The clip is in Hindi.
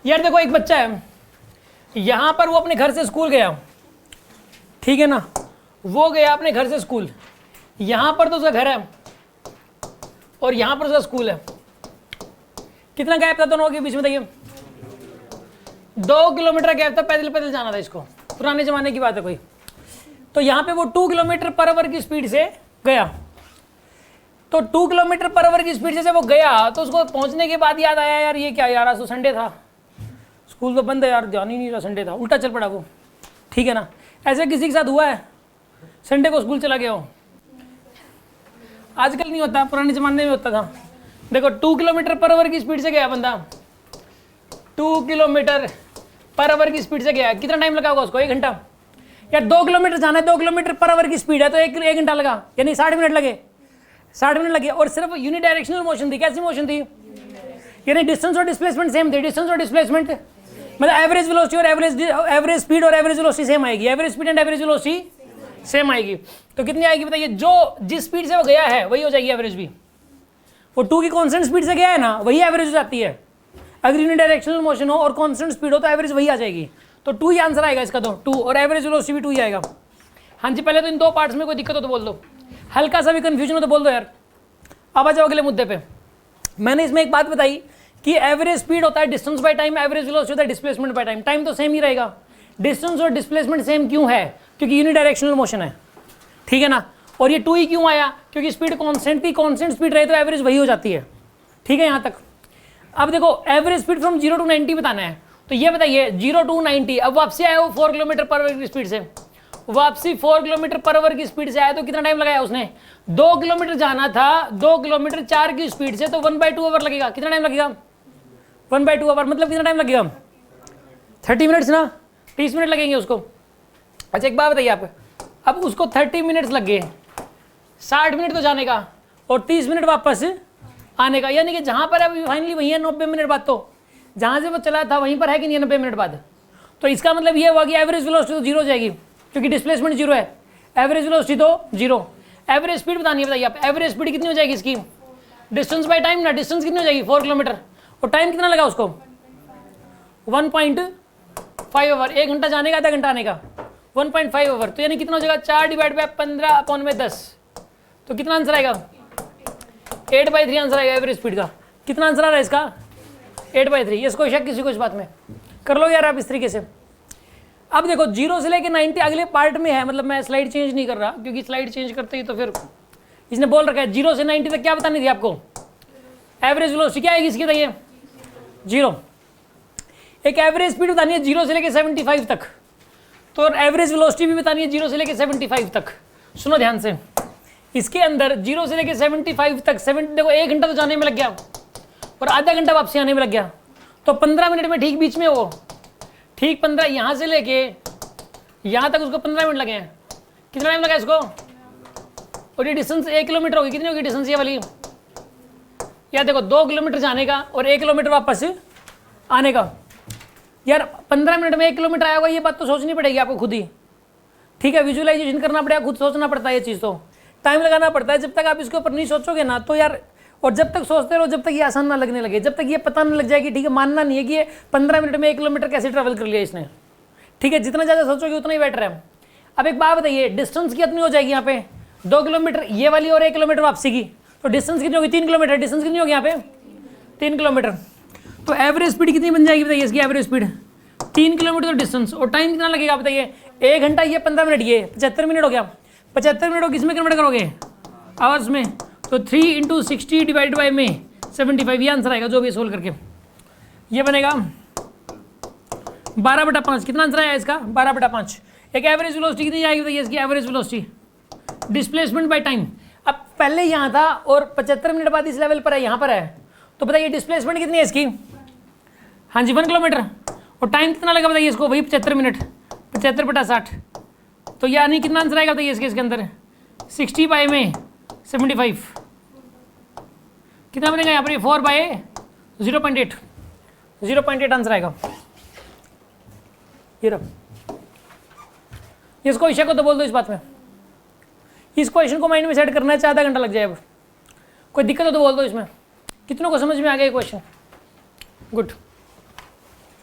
यार देखो एक बच्चा है, यहां पर वो अपने घर से स्कूल गया, ठीक है ना, वो गया अपने घर से स्कूल, यहां पर तो उसका घर है और यहां पर उसका स्कूल है। कितना गैप था दोनों के बीच में? देखिए 2 किलोमीटर गैप था, पैदल पैदल जाना था इसको, पुराने जमाने की बात है कोई। तो यहां पे वो 2 किलोमीटर पर आवर की स्पीड से गया। तो 2 किलोमीटर पर आवर की स्पीड से जब वो गया तो उसको पहुंचने के बाद याद आया यार ये क्या यार, आज तो संडे था, स्कूल तो बंद है यार, ध्यान ही नहीं रहा, संडे था, उल्टा चल पड़ा वो, ठीक है ना। ऐसे किसी के साथ हुआ है संडे को स्कूल चला गया हो? आजकल नहीं होता, पुराने जमाने में होता था। देखो 2 किलोमीटर पर आवर की स्पीड से गया बंदा, 2 किलोमीटर पर आवर की स्पीड से गया, कितना टाइम लगा होगा उसको? 1 घंटा। यार 2 किलोमीटर जाना है, 2 किलोमीटर पर आवर की स्पीड है तो 1 घंटा लगा, यानी 60 मिनट लगे, 60 मिनट लगे। और सिर्फ यूनिडायरेक्शनल मोशन थी। कैसी मोशन थी? यानी डिस्टेंस और डिस्प्लेसमेंट सेम थे। डिस्टेंस और डिस्प्लेसमेंट मतलब एवरेज वेलोसिटी और एवरेज स्पीड और एवरेज वेलोसिटी सेम आएगी, average speed and average velocity same आएगी। तो कितनी आएगी बताइए? जो जिस स्पीड से वो गया है वही हो जाएगी एवरेज भी। वो 2 की कांस्टेंट स्पीड से गया है ना, वही एवरेज हो जाती है। अगर यूनिडायरेक्शनल मोशन हो और कांस्टेंट स्पीड हो तो एवरेज वही आ जाएगी। तो 2 ही आंसर आएगा इसका, तो 2 और एवरेज वेलोसिटी भी 2 ही आएगा। हाँ जी, पहले तो इन 2 पार्ट्स में कोई दिक्कत हो तो बोल दो, हल्का सा भी कंफ्यूजन हो तो बोल दो यार। अब आ जाओ अगले मुद्दे पे। मैंने इसमें एक बात बताई कि एवरेज स्पीड होता है distance by time, average velocity होता है डिस्प्लेसमेंट बाय टाइम। टाइम तो सेम ही रहेगा। डिस्टेंस और डिस्प्लेसमेंट सेम क्यों है? क्योंकि यूनिडायरेक्शनल मोशन है, ठीक है ना। और ये 2 ही क्यों आया? क्योंकि स्पीड कांस्टेंट थी, कांस्टेंट स्पीड रहे तो एवरेज वही हो जाती है, ठीक है यहाँ तक। अब देखो एवरेज स्पीड फ्रॉम 0 to 90 बताना है, तो ये बताइए 0 to 90। अब वापसी आया वो 4 किलोमीटर पर आवर की स्पीड से, वापसी 4 किलोमीटर पर आवर की स्पीड से आया तो कितना टाइम लगाया उसने? 2 किलोमीटर जाना था, 2 किलोमीटर 4 की स्पीड से, तो 1/2 आवर लगेगा। कितना टाइम लगेगा? 1/2 आवर मतलब कितना टाइम लगेगा? 30 मिनट्स ना, 30 मिनट लगेंगे उसको। अच्छा एक बात बताइए आप, अब उसको 30 मिनट्स लग गए, 60 मिनट तो जाने का और 30 मिनट वापस आने का, यानी कि जहां पर अभी फाइनली वही है 90 मिनट बाद, तो जहां से वो चला था वहीं पर है कि नहीं 90 मिनट बाद। तो इसका मतलब ये हुआ कि एवरेज वेलोसिटी तो 0 हो जाएगी क्योंकि डिस्प्लेसमेंट 0 है, एवरेज वेलोसिटी तो 0। एवरेज स्पीड बतानी है, बताइए आप एवरेज स्पीड कितनी हो जाएगी इसकी? डिस्टेंस बाय टाइम ना, डिस्टेंस कितनी हो जाएगी? 4 किलोमीटर। और टाइम कितना लगा उसको? 1.5 आवर, 1 घंटा जाने का, आधा घंटा आने का, 1.5 आवर। तो यानी कितना हो जाएगा? 4 डिवाइड बाय 15/10। तो कितना आंसर आएगा? 8/3 आंसर आएगा एवरेज स्पीड का। कितना आंसर आ रहा है इसका? 8/3। इसको शक किसी को इस बात में? कर लो यार आप इस तरीके से। अब देखो 0 से लेके 90 अगले पार्ट में है, मतलब मैं स्लाइड चेंज नहीं कर रहा क्योंकि स्लाइड चेंज करते ही तो फिर इसने बोल रखा है 0 से 90 तक क्या बतानी थी आपको? एवरेज वेलोसिटी क्या आएगी इसकी? बताइए 0। एक एवरेज स्पीड बतानी है 0 से लेके 75 तक, तो एवरेज वेलोसिटी भी बतानी है 0 से लेके 75 तक। सुनो ध्यान से, इसके अंदर 0 से लेके 75 तक, देखो 1 घंटा तो जाने में लग गया और आधा घंटा वापसी आने में लग गया, तो 15 मिनट में ठीक बीच में वो, ठीक 15, यहां से लेके यहां तक उसको 15 मिनट लगे हैं। कितना टाइम लगा इसको? और ये डिस्टेंस 1 किलोमीटर होगी, कितनी होगी डिस्टेंस ये वाली? यार देखो 2 किलोमीटर जाने का और 1 किलोमीटर वापस आने का। यार 15 मिनट में 1 किलोमीटर आया होगा, ये बात तो सोचनी पड़ेगी आपको खुद ही, ठीक है। विजुअलाइजेशन करना पड़ेगा, खुद सोचना पड़ता है, ये चीज़ तो टाइम लगाना पड़ता है। जब तक आप इसके ऊपर नहीं सोचोगे ना तो यार, और जब तक सोचते रहो जब तक ये आसान ना लगने लगे, जब तक ये पता नहीं लग जाएगी, ठीक है, मानना नहीं है कि ये 15 मिनट में 1 किलोमीटर कैसे ट्रैवल कर लिया इसने, ठीक है। जितना ज़्यादा सोचोगे उतना ही बेटर है। अब एक बात बताइए, डिस्टेंस कितनी हो जाएगी यहाँ पे? 2 किलोमीटर ये वाली और 1 किलोमीटर वापसी की, तो डिस्टेंस कितनी होगी? 3 किलोमीटर। डिस्टेंस कितनी होगी यहाँ पे? 3 किलोमीटर। तो एवरेज स्पीड कितनी बन जाएगी बताइए इसकी? एवरेज स्पीड 3 किलोमीटर डिस्टेंस, और टाइम कितना लगेगा बताइए? 1 घंटा, ये 15 मिनट, ये 75 मिनट हो गया। 75 मिनट को किस में कन्वर्ट करोगे? आवर्स में। तो 3 × 60 डिवाइड बाई में 75, ये आंसर आएगा जो भी सोल्व करके। ये बनेगा 12/5। कितना आंसर आया इसका? 12/5। एक एवरेज वेलोसिटी कितनी आएगी बताइए इसकी? Average velocity displacement by time. अब पहले यहाँ था और 75 मिनट बाद इस लेवल पर है, यहाँ पर है, तो बताइए डिस्प्लेसमेंट कितनी है इसकी? हाँ जी 1 किलोमीटर। और टाइम कितना लगा बताइए इसको? वही 75 मिनट, 75/60। तो यानी कितना आंसर आएगा बताइए इसके अंदर? 60 बाई में 75 कितना बनेगा यहाँ पर? 4/0.8, 0.8 आंसर आएगा। ये रहा। इसको इशा को तो बोल दो इस बात में। इस क्वेश्चन को माइंड में सेट करना है, आधा घंटा लग जाए। अब कोई दिक्कत हो तो बोल दो इसमें। कितनों को समझ में आ गया ये क्वेश्चन? गुड।